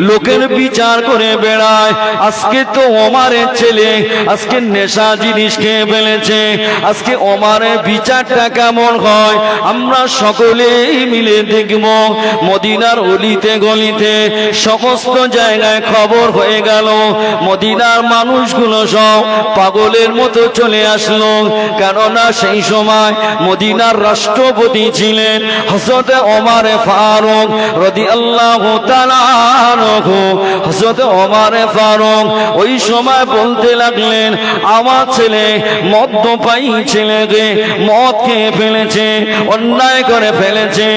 লোকের বিচার করে বেড়ায়। আজকে তো ওমরের ছেলে আজকে নেশা জিনিস খেয়ে ফেলেছে, আজকে ওমরের বিচারটা কেমন হয় আমরা সকলেই মিলে দেখব। মদিনার অলিতে গলিতে সমস্ত জায়গায় খবর হয়ে গেল, মদিনার মানুষগুলো সব পাগলের মতো চলে আসলো। কেননা সেই সময় মদিনার রাষ্ট্রপতি ছিলেন হযরত ওমর ফারুক রাদিয়াল্লাহু তাআলা আনহু। হযরত ওমর ফারুক ওই সময় বলতে লাগলেন, আমার ছেলে মদ্যপায়ী ছেলেকে মদ খেয়ে ফেলেছে, অন্যায় করে ফেলেছে,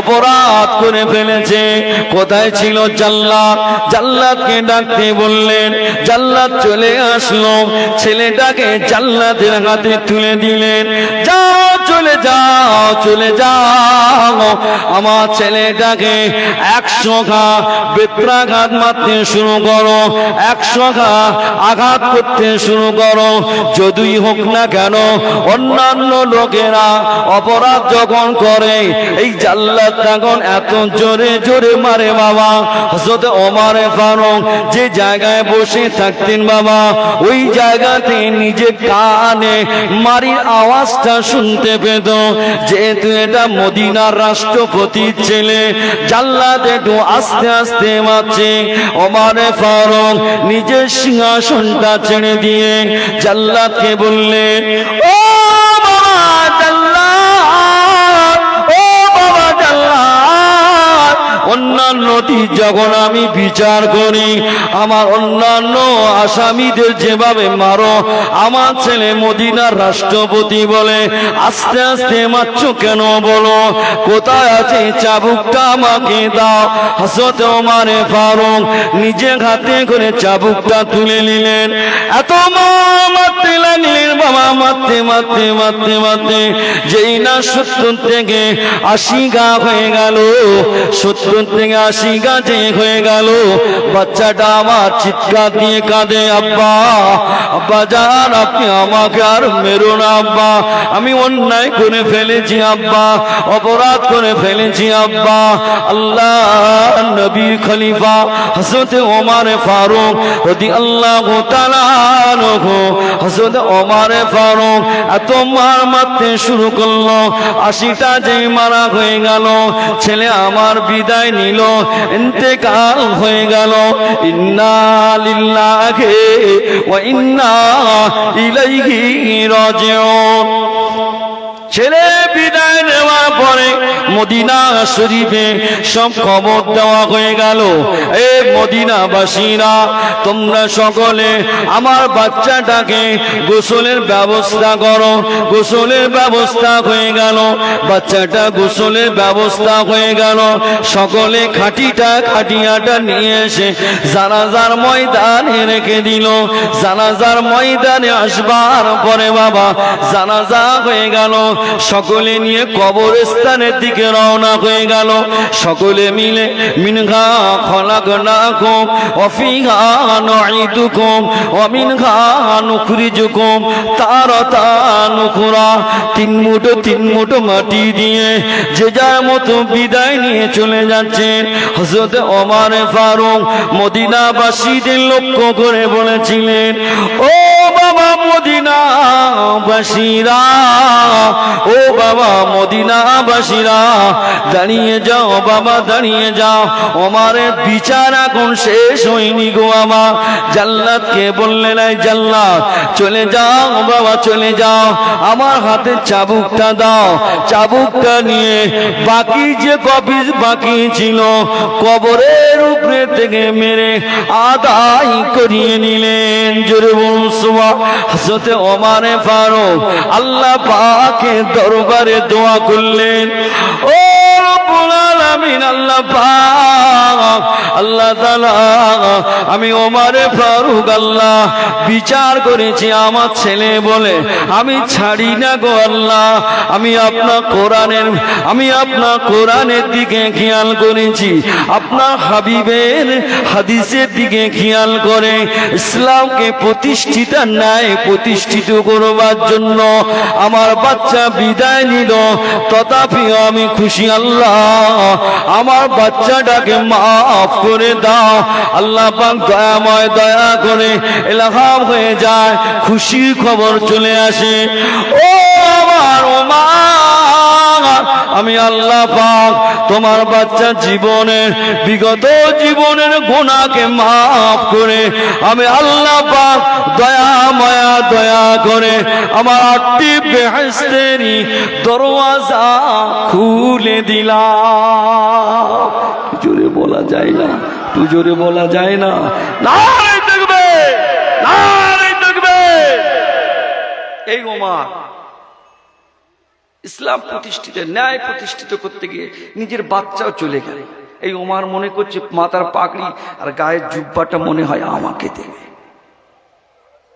অপরাধ করে ফেলেছে। কোথায় ছিল জাল্লাদ? জাল্লাদকে ডাকতে বললেন, জাল্লাদ চলে আসলো, ছেলেটাকে জাল্লাদের হাতে তুলে দিলেন। যাও চলে যাও, চলে যাও, আমার ছেলেটাকে 100 ঘা বেত্রাঘাত মারতে শুরু করো, 100 ঘা আঘাত করতে শুরু করো। যতই হোক না কেন অন্যান্য লোকেরা অপরাধ যখন করে এই জাল্লাদ তখন এত জোরে জোরে মারে বাবা। হযরত ওমর ফারুক যে জায়গায় বসে থাকতেন বাবা, ওই জায়গাতে নিজে কানে মারির আওয়াজটা শুনতে পেত। যেহেতু এটা মদিনার রাষ্ট্রপতির ছেলে, জাল্লাদ একটু আস্তে আস্তে মারছে। ওমর ফারুক নিজের সিংহাসনটা ছেড়ে দিয়ে জাল্লাদকে বললেন, ও বাবা জাল্লাদ, ও বাবা জাল্লাদ, অন্যান্য যখন আমি বিচার করি আমার অন্যান্য আসামিদের যেভাবে মারো, আমার ছেলে মদিনার রাষ্ট্রপতি বলে আস্তে আস্তে মারছো কেন বলো? কোথায় আছে চাবুকটা আমাকে দাও। হযরত ওমর ফারুক নিজে হাতে করে চাবুকটা তুলে নিলেন। এত মারতে লাগলেন বাবা, মারতে মারতে মারতে মারতে যেই না 70 থেকে 80 ঘা হয়ে গেল, 70 থেকে 80 ঘা যে হয়ে গেল, বাচ্চাটা আমার চিৎকার দিয়ে কাঁদে, আব্বা আব্বা জান আপনি আমাকে আর মেরো না আব্বা, আমি অন্যায় করে ফেলেছি আব্বা, অপরাধ করে ফেলেছি আব্বা। আল্লাহ নবীর খলিফা হযরত ওমর ফারুক রাদিয়াল্লাহু তাআলা আনহু, হযরত ওমর ফারুক এত মার মারতে শুরু করলো, 80টা যে মারা হয়ে গেল, ছেলে আমার বিদায় নিল, ইন্তেকাল হয়ে গেল। ইন্না লিল্লাহি ওয়া ইন্না ইলাইহি রাজিউন। ছেলে বিদায় নেওয়ার পরে মদিনা শরীফে সব খবর দেওয়া হয়ে গেল, এ মদিনাবাসীরা তোমরা সকলে আমার বাচ্চাটাকে গোসলের ব্যবস্থা করো। গোসলের ব্যবস্থা হয়ে গেল, বাচ্চাটা গোসলের ব্যবস্থা হয়ে গেল। সকলে খাটিয়াটা নিয়ে এসে জানাজার ময়দানে রেখে দিল। জানাজার ময়দানে আসবার পরে বাবা জানাজা হয়ে গেল, সকলে নিয়ে কবরস্থানের দিকে রওনা হয়ে গেল। সকলে মিলে মিনহা খলাকনাকুম ওয়া ফিহা নুঈদুকুম ওয়া মিনহা নুখরিজুকুম তারাতান উখরা। 3 মুঠো মাটি দিয়ে যে যার মতো বিদায় নিয়ে চলে যাচ্ছেন। হযরত ওমর ফারুক মদিনাবাসীদের লক্ষ্য করে বলেছিলেন, ও বাবা মদিনাবাসীরা, ও বাবা মদিনাবাসীরা দাঁড়িয়ে যাও বাবা, দাঁড়িয়ে যাও, ওমরের বিচার এখন শেষ হয়নি গো আমার। জাল্লাদকে বললেন, এই জাল্লাদ চলে যাও বাবা, চলে যাও, আমার হাতে চাবুকটা দাও। চাবুকটা নিয়ে বাকি যে কপিস বাকি ছিল কবরের উপরে থেকে মেরে আদায় করিয়ে নিলেন। জোরে বলুন সুবহান। হযরত ওমর ফারুক আল্লাহ পাকের দরবারে দোয়া করলেন, ও রব্বুল আলামিন, আল্লাহ পাক, আল্লাহ তাআলা, আমি ওমর ফারুক আল্লাহ বিচার করেছি আমার ছেলে বলে আমি ছাড়ি না গো আল্লাহ। আমি আপনার কোরআনের দিকে খেয়াল করেছি, আপনার হাবিবের হাদিসের দিকে খেয়াল করে ইসলামকে প্রতিষ্ঠিত করবার জন্য আমার বাচ্চা বিদায় নিল। তথাপিও আমি খুশি আল্লাহ, আমার বাচ্চাটাকে মাফ করে দাও। আল্লাহ পাক দয়াময়, দয়া করে ইলহাম হয়ে যায়, খুশির খবর চলে আসে। ও আমার মা, আমি আল্লাহ পাক তোমার বাচ্চা জীবনের বিগত জীবনের গুনাহকে মাফ করে আমি আল্লাহ পাক দয়া মায়া দয়া করে আমার 8টি বেহেশতেরই দরওয়াজা খুলে দিলাম। জোরে বলা যায় না, একটু জোরে বলা যায় না। নারে তাকবীর, নারে তাকবীর। এই ওমর ইসলাম প্রতিষ্ঠিত, ন্যায় প্রতিষ্ঠিত করতে গিয়ে নিজের বাচ্চাও চলে গেল। এই ওমর মনে করছে মাথার পাগড়ি আর গায়ের জুব্বাটা মনে হয় আমাকে দেবে।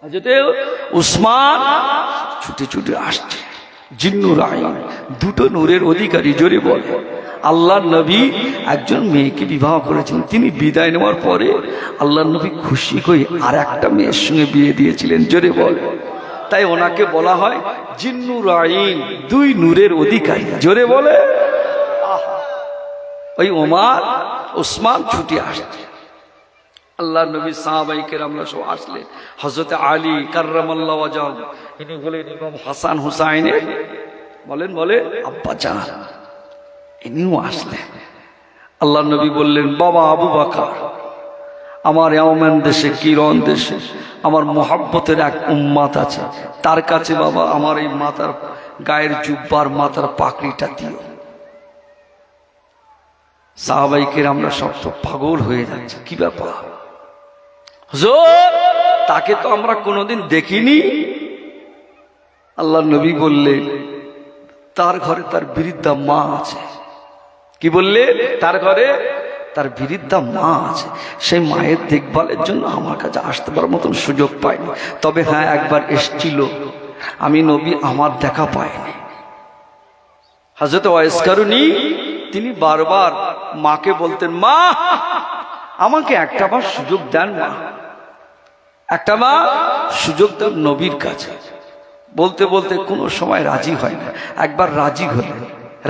হযরত উসমান ছুটে ছুটে আসছে। জিন্নুর আইন, দুটো নূরের অধিকারী, জোরে বলে। আল্লাহর নবী একজন মেয়েকে বিবাহ করেছেন, তিনি বিদায় নেওয়ার পরে আল্লাহর নবী খুশি হয়ে আর একটা মেয়ের সঙ্গে বিয়ে দিয়েছিলেন, জোরে বলে। তাই ওনাকে বলা হয় জিন্নুর আইন, 2 নূরের অধিকারী, জোরে বলে। ওই ওমর উসমান ছুটে আসছে। আল্লাহর নবী সাহাবায়ে কেরামরা সব আসলেন। হযরত আলী কাররামাল্লাহু ওয়াজহু, ইনি হলেন ইমাম হাসান হুসাইনের বলেন আব্বা জান, ইনিও আসলেন। আল্লাহর নবী বললেন, বাবা আবু বকর, আমার ইয়ামান দেশে, কিরণ দেশে আমার মোহাব্বতের এক উম্মত আছে, তার কাছে বাবা আমার এই মাথার গায়ের জুব্বার মাথার পাকড়িটা দিও। সাহাবায়ে কেরামরা সব তো পাগল হয়ে যাচ্ছে, কি ব্যাপার হুজুর, তাকে তো আমরা কোনোদিন দেখিনি। আল্লাহর নবী বললেন, তার ঘরে তার বৃদ্ধা মা আছে। কি বললে? তার ঘরে তার বৃদ্ধা মা আছে, সেই মায়ের দেখভালের জন্য আমার কাছে আসতে পারার মতন সুযোগ পাইনি। তবে হ্যাঁ, একবার এসেছিল, আমি নবী আমার দেখা পাইনি। হযরত ওয়াইস কারুনী তিনি বারবার মাকে বলতেন, মা আমাকে একটা বার সুযোগ দেন, মা একটা বার সুযোগ দেন নবীর কাছে। বলতে বলতে কোনো সময় রাজি হয় না। একবার রাজি হলেন,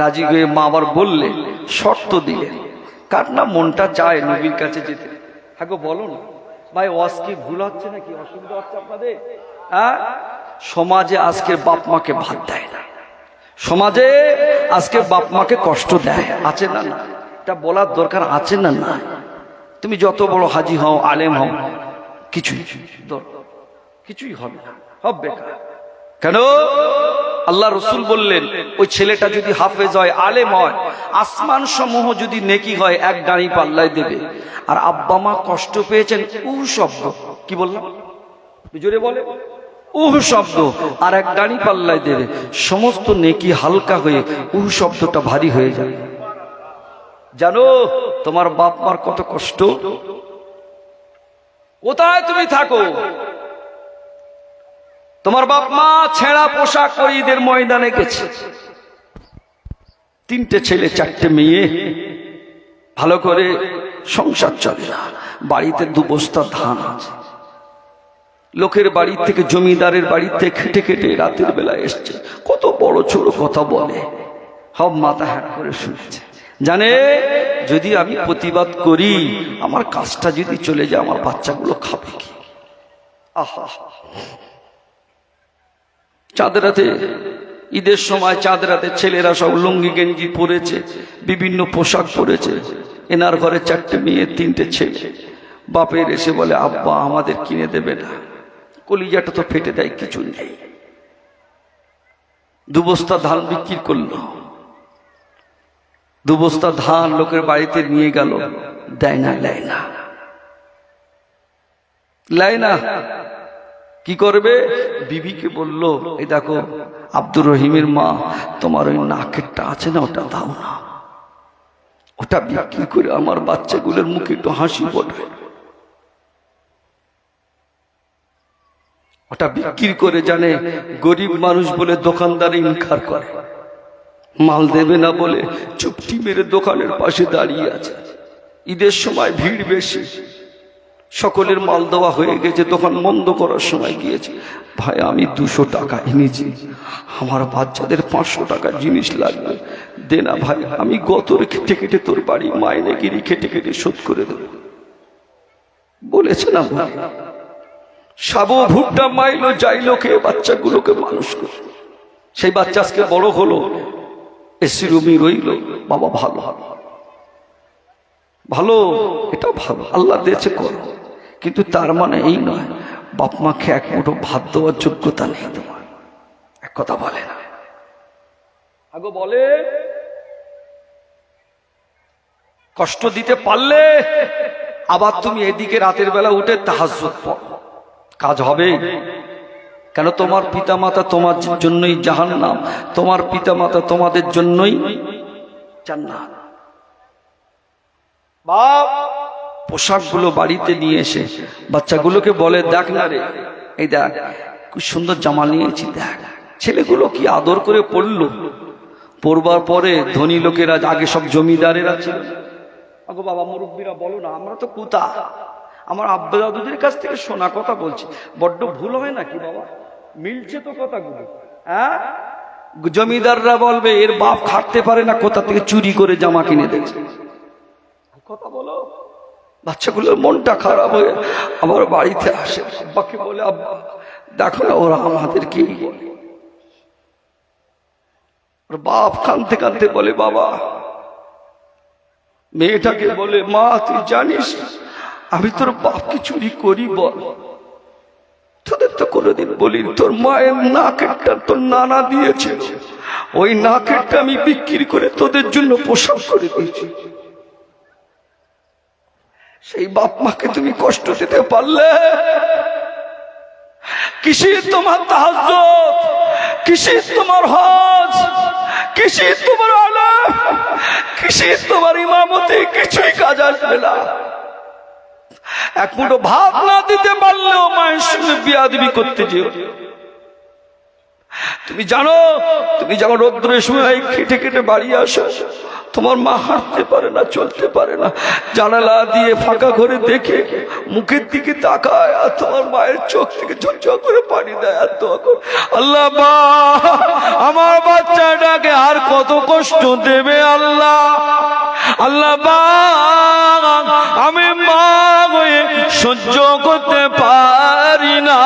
রাজি হয়ে মা আবার বললেন, শর্ত দিলেন, কার না মনটা চায় নবীর কাছে যেতে। হ্যাঁ গো বলো না ভাই, ওয়াজ কি ভুল হচ্ছে নাকি, অসুবিধা হচ্ছে আপনাদের? হ্যাঁ, সমাজে আজকে বাপ মাকে ভাত দেয় না, সমাজে আজকে বাপ মাকে কষ্ট দেয়, আছে না? না, এটা বলার দরকার আছে না? না, তুমি যত বড় হাজি হও, আলেম হও, কিছুই হবে না, সব বেকার। কেন? আল্লাহ রসুল বললেন, ওই ছেলেটা যদি হাফেজ হয়, আলেম হয়, আসমান সমূহ যদি নেকি হয়, 1 ডাঁড়ি পাল্লায় দেবে। আর আব্বা মা কষ্ট পেয়েছেন, শব্দ, কি বললাম জোরে বলে, শব্দ আর 1 ডাঁড়ি পাল্লায় দেবে, সমস্ত নেকি হালকা হয়ে শব্দটা ভারী হয়ে যাবে। জানো তোমার বাপ মার কত কষ্ট? কোথায় তুমি থাকো, তোমার বাপ মা ছেঁড়া পোশাক পরে ঈদের ময়দানে গেছে, 3টে ছেলে 4টে মেয়ে, ভালো করে সংসার চলে না, বাড়িতে 2 বস্তা ধান আছে, লোকের বাড়ি থেকে, জমিদারের বাড়ি থেকে খেটে খেটে রাতের বেলা এসছে, কত বড় ছোট কথা বলে, সব মাথা হ্যাট করে শুনেছে। জানে যদি আমি প্রতিবাদ করি, আমার কাজটা যদি চলে যায়, আমার বাচ্চাগুলো খাবে কি? আহা, চাঁদ রাতে, ঈদের সময় চাঁদ রাতে ছেলেরা সব লুঙ্গি গেঞ্জি পরেছে, বিভিন্ন পোশাক পরেছে, এনার ঘরে 4টে মেয়ে 3টে ছেলে। বাপের এসে বলে, আব্বা আমাদের কিনে দেবে না, কলিজাটা তো ফেটে দেয়, কিছু নেই। 2 বস্তা ধান বিক্রি করলো, 2 বস্তা ধান লোকের বাড়িতে নিয়ে গেল, দেয় না, লাই না। কি করবে? বিবিকে বলল, এই দেখো আব্দুর রহিমের মা, তোমার ওই নাকেরটা আছে না, ওটা দাও না, ওটা বিক্রি করে আমার বাচ্চাগুলোর মুখে একটু হাসি ফোটায়, ওটা বিক্রি করে। জানে গরিব মানুষ বলে দোকানদার ইনকার করে, মাল দেবে না বলে চুপটি মেরে দোকানের পাশে দাঁড়িয়ে আছে। ঈদের সময় ভিড় বেশি, সকলের মাল দেওয়া হয়ে গেছে, দোকান বন্ধ করার সময় গিয়েছে, ভাই আমি 200 টাকা এনেছি, আমার বাচ্চাদের 500 টাকার জিনিস লাগবে, দে না ভাই, আমি গতরে খেটে খেটে তোর বাড়ি মাইনেগিরি খেটে খেটে শোধ করে দেব। বলেছে না, সাবু ভুট্টা মাইলো যাইলো খেয়ে বাচ্চাগুলোকে মানুষ করে, সেই বাচ্চা আজকে বড় হলো, এসি রুমই রইল, বাবা ভালো ভালো, এটা ভালো, আল্লাহ দিয়েছে করো, কিন্তু তার মানে এই নয় বাপ মাকে এক মুঠো ভাত দেওয়ার যোগ্যতা নেই তোমার। এক কথা বলে না, আগে বলে কষ্ট দিতে পারলে আবার তুমি এদিকে রাতের বেলা উঠে তাহাজ্জুদ পড়ো, কাজ হবে। কেন? তোমার পিতামাতা তোমার জন্যই জাহান্নাম, তোমার পিতামাতা তোমাদের জন্যই জান্নাত। বাপ পোশাকগুলো বাড়িতে নিয়ে এসে বাচ্চাগুলোকে বলে, দেখ না রে, এই দেখ খুব সুন্দর জামা নিয়েছি, দেখ। ছেলেগুলো কি আদর করে পড়লো। পড়বার পরে ধনী লোকেরা, আগে সব জমিদারেরা ছিল, আগো বাবা মুরব্বীরা বলো না, আমরা তো কুতা, আমার আব্বা দাদুদের কাছ থেকে শোনা কথা বলছি, বড্ড ভুল হয় নাকি বাবা? মিলছে তো কথাগুলো? হ্যাঁ, জমিদাররা বলবে এর বাপ খাটতে পারে না, কোথা থেকে চুরি করে জামা কিনে দিয়েছে। কথা বলো, বাচ্চাগুলোর মনটা খারাপ হয়ে আমার বাড়িতে আসে, আব্বাকে বলে, আব্বা দেখো না ওরা আমাদেরকেই বলে। বাপ কাঁদতে কাঁদতে বলে, বাবা, মেয়েটাকে বলে, মা তুই জানিস আমি তোর বাপকে চুরি করি? বল, তোদের তো কোনোদিন বলি, তোর মায়ের নাকেরটা তোর নানা দিয়েছিল, ওই নাকেরটা আমি বিক্রি করে তোদের জন্য পোশাক করে দিয়েছি। সেই বাপ মাকে তুমি কষ্ট দিতে পারলে? কিসের তোমার তাহাজ্জুদ, কিসের তোমার হজ, কিসের তোমার আলেম, কিসের তোমার ইমামতি, কিছুই কাজ আসবে না। এক মুঠো ভাত না দিতে পারলেও মায়ের সঙ্গে বিয়াদবি করতে যেও। তুমি জানো, তুমি যখন রোদ্রের সময় খেটে খেটে বাড়ি আসো, তোমার মা হাঁটতে পারে না, চলতে পারে না, জানালা দিয়ে ফাঁকা ঘরে দেখে মুখের দিকে তাকায়, আর তোমার মায়ের চোখ থেকে ঝরঝর করে পানি দেয়, আর দোয়া করে, আল্লাহ আমার বাচ্চাটাকে আর কত কষ্ট দেবে আল্লাহ, আল্লাহ আমি মা হয়ে সহ্য করতে পারি না,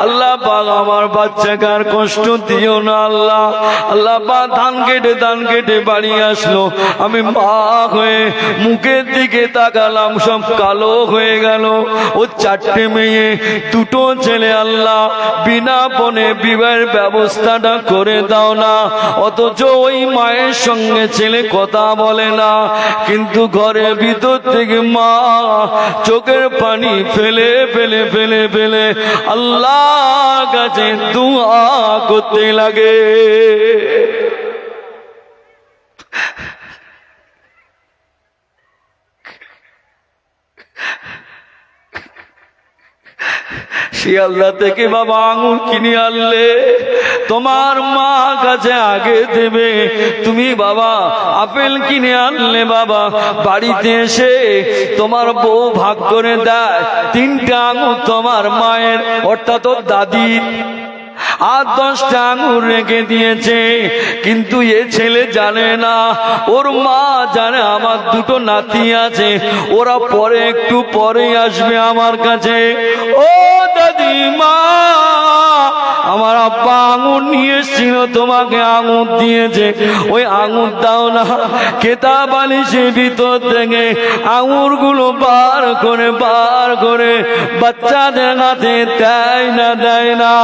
আল্লাহ আমার বাচ্চাকে আর কষ্ট দিও না আল্লাহ। আল্লাহ ধান কেটে বাড়ি আসলো, আমি মা হয়ে মুখের দিকে তাকালাম, সব কালো হয়ে গেল। ও 4টে মেয়ে, 2টো ছেলে, আল্লাহ বিনা বনে বিবাহের ব্যবস্থাটা করে দাও না। অথচ ওই মায়ের সঙ্গে ছেলে কথা বলে না, কিন্তু ঘরের ভিতর থেকে মা চোখের পানি ফেলে ফেলে ফেলে ফেলে আল্লাহ কাছে দুআ করতে লাগে। শিয়ালদা থেকে বাবা আঙুর কিনে আনলে, তোমার মা কাছে আগে দেবে। তুমি বাবা আপেল কিনে আনলে, বাবা বাড়িতে এসে তোমার বউ ভাগ করে দেয় 3টা আঙুর তোমার মায়ের, অর্থাৎ তোর দাদির, আর 10টা আঙুর রেখে দিয়েছে। কিন্তু এ ছেলে জানে না, ওর মা জানে আমার 2টো নাতি আছে, ওরা পরে একটু পরে আসবে আমার কাছে। ও দাদিমা, আমার আব্বা আঙুর নিয়ে এসেছিল, তোমাকে আঙুর দিয়েছে, ওই আঙুর দাও না। কেতা বালিশের ভিতর থেকে আঙুর গুলো বার করে বাচ্চাদের হাতে দেয় না।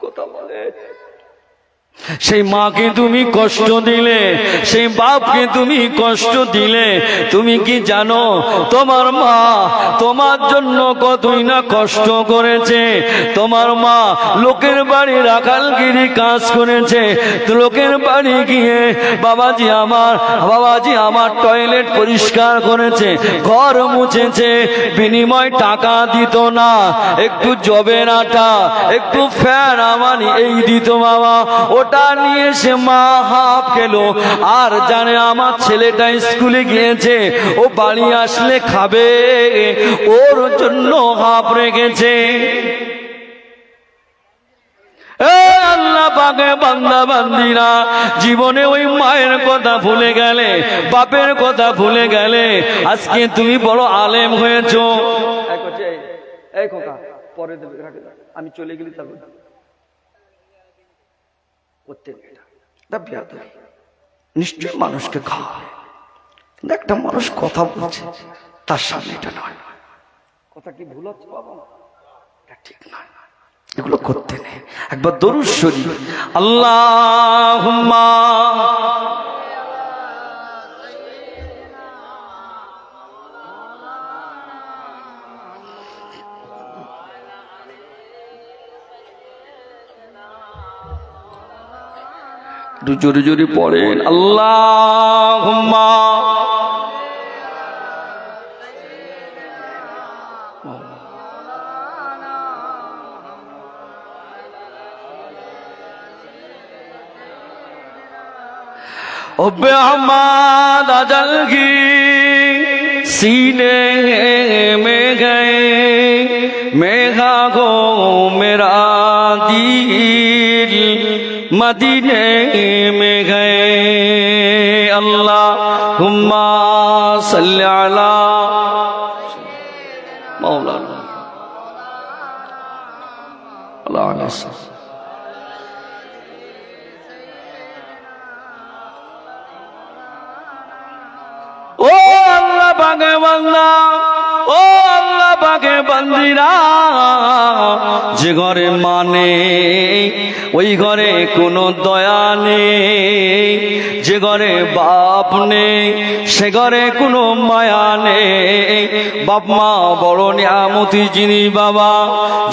কথা বলে, সেই মাকে তুমি কষ্ট দিলে, সেই বাপকে তুমি কষ্ট দিলে। তুমি কি জানো তোমার মা তোমার জন্য কতই না কষ্ট করেছে? তোমার মা লোকের বাড়ি রাখালগিরি কাজ করেছে, লোকের বাড়ি গিয়ে বাবাজি আমার টয়লেট পরিষ্কার করেছে, ঘর মুছেছে, বিনিময় টাকা দিত না, একটু জবের আটা, একটু ফ্যান আমার এই দিত বাবা। ওটা নিয়ে সে মা হাফ খেলো, আর জানে আমার ছেলেটা স্কুলে গিয়েছে, ও বাড়ি আসলে খাবে, ওর জন্য হাফ রেখেছে। আল্লাহ পাকে বান্দা বান্দিরা জীবনে ওই মায়ের কথা ভুলে গেলে, বাপের কথা ভুলে গেলে, আজকে তুমি বড় আলেম হয়েছো। এই খোকা পরে দেবে, আমি চলে গেলি তারপর করতে নিশ্চয় মানুষকে খাওয়াবে, কিন্তু একটা মানুষ কথা বলছে তার সামনে এটা নয়, কথা কি ভুল হচ্ছে বাবা? ঠিক নয়, এগুলো করতে নেই। একবার দরুদ শরীফ আল্লাহুম্মা জোরে জোরে পড়েন আল্লাহুম্মা ओबे अहमद अजल की सीने में गए, मेघा को मेरा दिल मदीने में गए। अल्लाहुम्मा सल्ली अला मौलाना अल्लाह अलैहि। ও আল্লাহ পাকে বান্দা, ও আল্লাহ পাকে বান্দিরা, যে ঘরে মা নেই ওই ঘরে কোনো দয়া নেই, যে ঘরে বাপ নেই সে ঘরে কোনো মায়া নেই। বাপ মা বড় নিয়ামতি জিনিস বাবা,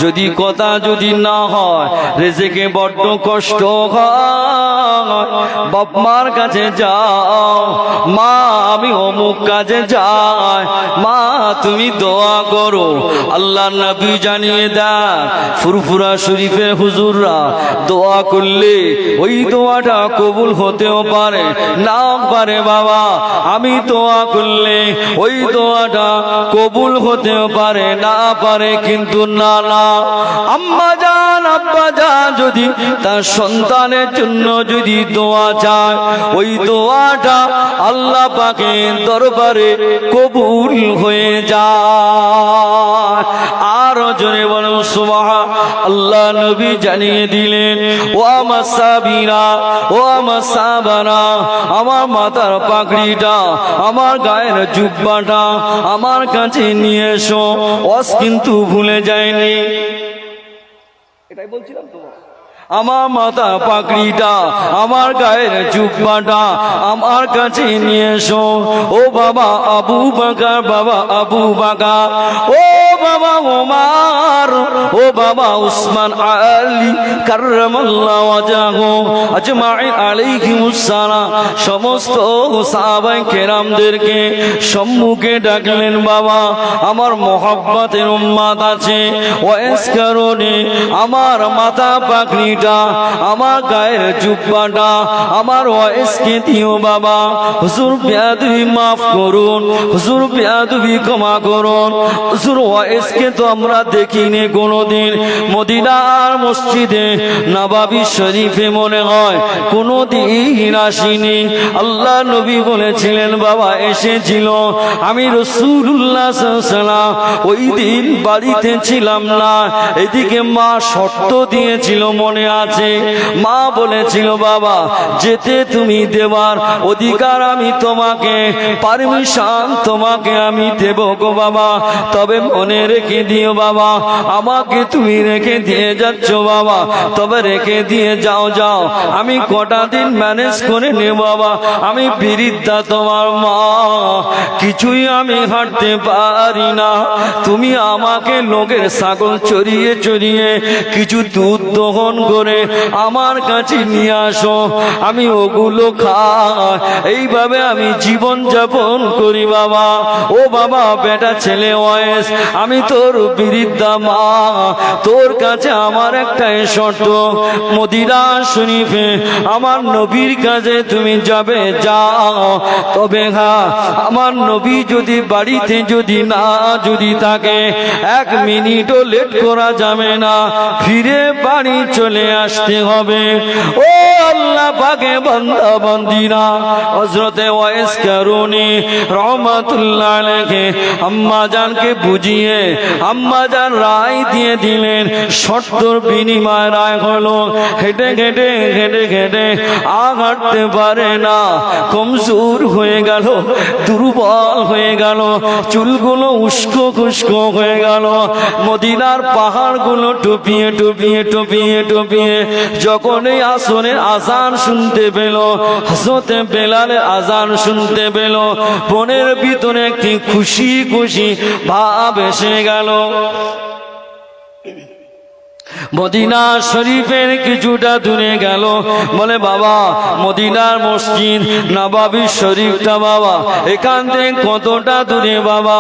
যদি কথা যদি না হয় রেজেকে বড্ড কষ্ট হয়। বাপ মার কাছে যাও, মা আমি অমুক কাজে যাই, মা তুমি দোয়া করো। আল্লাহ নবী জানিয়ে দেন ফুরফুরা শরীফে হুজুররা দোয়া করলে ওই দোয়াটা কবুল হতেও পারে নাও পারে বাবা। আমি দোয়া করলে ওই দোয়াটা কবুল হতেও পারে না পারে, কিন্তু না না আম্মা জান আব্বা জান যদি তার সন্তানের জন্য যদি দোয়া চায়, ওই দোয়াটা আল্লাহ পাকের দরবারে কবুল হয়ে যায়। আর জোরে বলুন সুবহান আল্লাহ। নবী জানিয়ে দিলেন ও আমার সাবিরা, ও আমার সাবারা, আমার মাথার পাগড়িটা, আমার গায়ের জুব্বাটা আমার কাছে নিয়ে এসো। ওয়াজ কিন্তু ভুলে যায়নি, এটাই বলছিলাম তো। আমার মাথা পাগড়িটা, আমার গায়ের জুব্বাটা আমার কাছে নিয়ে এসো। ও বাবা আবু বকর, বাবা আবু বকর, ও বাবা ওমর, ও বাবা উসমান আলী কাররামাল্লাহু ওয়াজহাহু আজমাইন আলাইহিমুস সালাম, সমস্ত সাহাবায়ে কেরামদেরকে সম্মুখে ডাকলেন। বাবা আমার মহব্বতের উম্মত আছে, ওয়াইস কারণে আমার মাথা পাগড়িটা, আমার গায়ের জুব্বাটা, আমার ওয়াইসকে দিও বাবা। হুজুর বেয়াদবি মাফ করুন, হুজুর বেয়াদবি ক্ষমা করুন। হুজুর ওয়াইসকে তো আমরা দেখিনি কোনোদিন, মদিনার মসজিদে নববী শরীফে মনে হয় কোনোদিন আসিনি। আল্লাহ নবী বলেছিলেন বাবা এসেছিল, আমি রাসূলুল্লাহ সাল্লাল্লাহু আলাইহি ওয়াসাল্লাম ওই দিন বাড়িতে ছিলাম না। এদিকে মা শর্ত দিয়েছিল মনে আছে, মা বলেছিল বাবা যেতে তুমি দেবার অধিকার আমি তোমাকে, পারমিশন তোমাকে আমি দেব গো বাবা, তবে মনে রেখে দিও বাবা, আমাকে তুমি রেখে দিয়ে যাচ্ছ বাবা, তবে রেখে দিয়ে যাও যাও, আমি কটা দিন ম্যানেজ করে নেব বাবা। আমি বৃদ্ধা তোমার মা, কিছুই আমি হাঁটতে পারি না, তুমি আমাকে লোকের ছাগল চড়িয়ে চড়িয়ে কিছু দুধ দহন করে আমার কাছে নিয়ে আসো, আমি ওগুলো খাই, এইভাবে আমি জীবন যাপন করি বাবা। ও বাবা বেটা ছেলে ওয়াইস, আমি তোর বৃদ্ধা মা, তোর কাছে আমার একটাই শর্ত, মদিনা শরীফে আমার নবীর কাছে তুমি যাবে যাও, তবে হ্যাঁ আমার নবী যদি বাড়িতে যদি না যদি থাকে, 1 মিনিটও লেট করা যাবে না, ফিরে বাড়ি চলে আসতে হবে। ও আল্লাহ পাকে বান্দা বান্দিরা, হযরতে ওয়াইস কারুনী রহমাতুল্লাহ আলাইহি আম্মা জানকে বুঝিয়ে আম্মা জান রায় দিয়ে দিলেন। শর্তর বিনিময় রায় হলো হেঁটে হেঁটে হেঁটে হেঁটে হাঁটতে পারে না, কমজোর হয়ে গেল, দুর্বল হয়ে গেল, চুলগুলো উস্কো খুস্কো হয়ে গেল। মদিনার পাহাড়গুলো টুপিয়ে টুপিয়ে টুপিয়ে টুপিয়ে যখন এই আসরের আজান শুনতে পেল, হযরতে বেলালের আজান শুনতে পেল, মনের ভিতরে একটি খুশি খুশি ভাব এসে গেল। মদিনা শরীফের কিছুটা দূরে গেল, বলে বাবা মদিনার মসজিদ নববী শরীফটা বাবা এখান থেকে কতটা দূরে বাবা?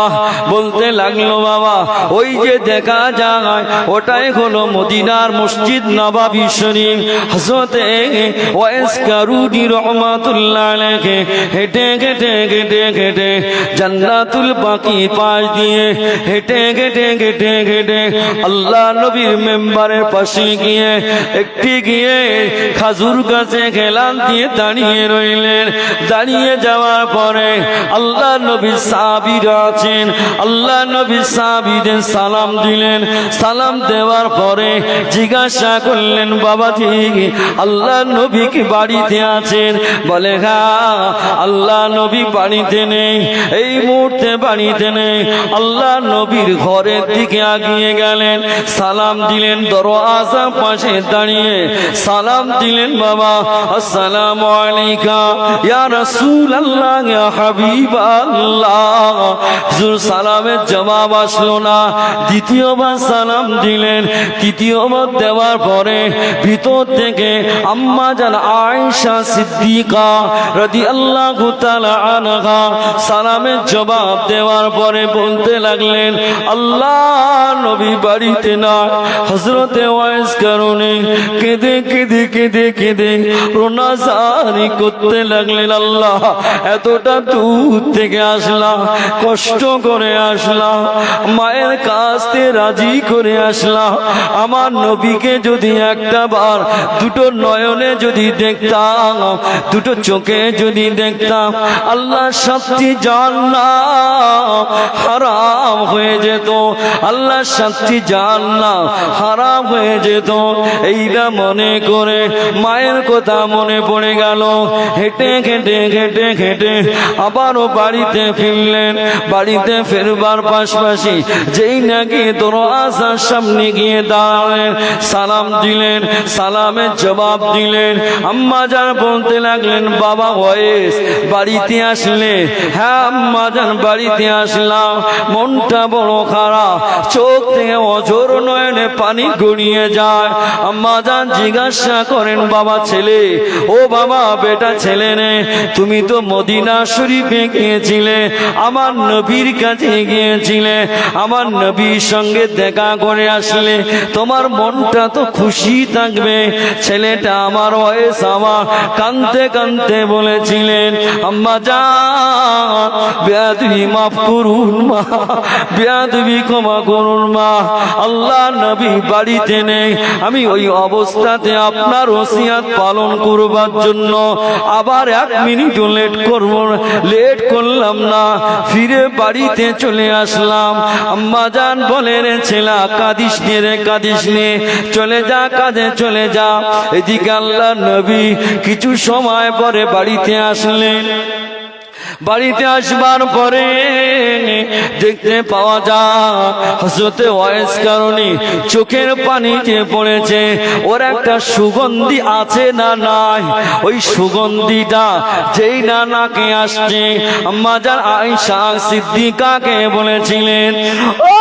বলতে লাগলো বাবা ওই যে দেখা যায় ওটাই হলো মদিনার মসজিদ নববী শরীফ। হযরতে ওয়াইস কারুনী রাহমাতুল্লাহ আলাইহি হেঁটে হেঁটে হেঁটে হেঁটে জান্নাতুল বাকি পাশ দিয়ে হেঁটে হেঁটে হেঁটে হেঁটে আল্লাহ নবীর মেম্বারের পাশে গিয়ে একটি গিয়ে খাজুর গাছে হেলান দিয়ে দাঁড়িয়ে রইলেন। দাঁড়িয়ে যাওয়ার পরে আল্লাহ নবী সাহাবীরা আছেন, আল্লাহ নবী সাহাবীদের সালাম দিলেন। সালাম দেওয়ার পরে জিজ্ঞাসা করলেন বাবাজি আল্লাহ নবী কি বাড়িতে আছেন? বলে হ্যাঁ আল্লাহ নবী বাড়িতে নেই, এই মুহূর্তে বাড়িতে নেই। আল্লাহ নবীর ঘরের দিকে আগিয়ে গেলেন, সালাম দিলেন, দরওয়াজার পাশে দাঁড়িয়ে সালাম দিলেন বাবা আসসালামু আলাইকা ইয়া রাসূলুল্লাহ ইয়া হাবিবাল্লাহ। হুজুর সালামের জবাব আসলো না, দ্বিতীয়বার সালাম দিলেন। তৃতীয়বার দেওয়ার পরে ভিতর থেকে আম্মা জান আয়েশা সিদ্দিকা রাদিয়াল্লাহু তাআলা আনহা সালামের জবাব দেওয়ার পরে বলতে লাগলেন আল্লাহ নবী বাড়িতে না। হযরতে ওয়াইস কারুনী কেঁদে কেঁদে কেঁদে কেঁদে রোনাজারি করতে লাগলেন আল্লাহ এতটা দূর থেকে আসলাম, কষ্ট করে আসলাম, মায়ের কাছ থেকে রাজি করে আসলাম, আমার নবীকে যদি একটা বার দুটো নয়নে যদি দেখতাম, দুটো চোখে যদি দেখতাম, আল্লাহ শাস্তি জান্নাত হারাম হয়ে যেত, আল্লাহ শাস্তি জান্নাত হারাম হয়ে যেত। এইটা মনে করে মায়ের কথা মনে পড়ে গেল। হেঁটে হেঁটে হেঁটে হেঁটে আবারও বাড়িতে ফিরলেন। বাড়িতে ফেরবার পাশাপাশি যেই নাকি দরওয়াজার সামনে গিয়ে দাঁড়ালেন, সালাম দিলেন, সালামের জবাব দিলেন। আম্মা জান বলতে লাগলেন বাবা ওয়াইস বাড়িতে আসলে? হ্যাঁ আম্মা জান বাড়িতে আসলাম, মনটা বড় খারাপ, চোখ থেকে অঝোর নয়নে পানি গড়িয়ে যায়। আম্মা জান জিজ্ঞাসা করেন বাবা ছেলে, ও বাবা বেটা ছেলে নে, তুমি তো মদিনা শরীফে গিয়েছিলে, আমার নবীর কাছে গিয়েছিলে, আমার নবীর সঙ্গে দেখা করে আসলে তোমার মনটা তো খুশি থাকবে। ছেলেটা আমার ওয়াইস আমার কাঁদতে কাঁদতে বলেছিলেন আম্মা জান বেয়াদবি মাফ করুন মা, বেয়াদবি ক্ষমা করুন মা, আল্লাহ নবী বাড়িতে নেই, আমি ওই অবস্থাতে আপনার ওসিয়াত পালন করবার জন্য আবার 1 মিনিট লেট করলাম না, ফিরে বাড়িতে চলে আসলাম। আম্মা জান বলে রে ছেলা কাঁদিস নে রে, কাঁদিস নে, চলে যা কাজে চলে যা। এদিকে আল্লাহ নবী কিছু সময় পরে বাড়িতে আসলেন। বাড়িতে আসবার পরে দেখতে পাওয়া যায় হযরতে ওয়াইস কারুনী চোখের পানি যে পড়েছে, ওর একটা সুগন্ধি আছে না নাই? ওই সুগন্ধিটা যেই না নাকে আসছে, আম্মা জান আয়েশা সিদ্দিকাকে বলেছিলেন ও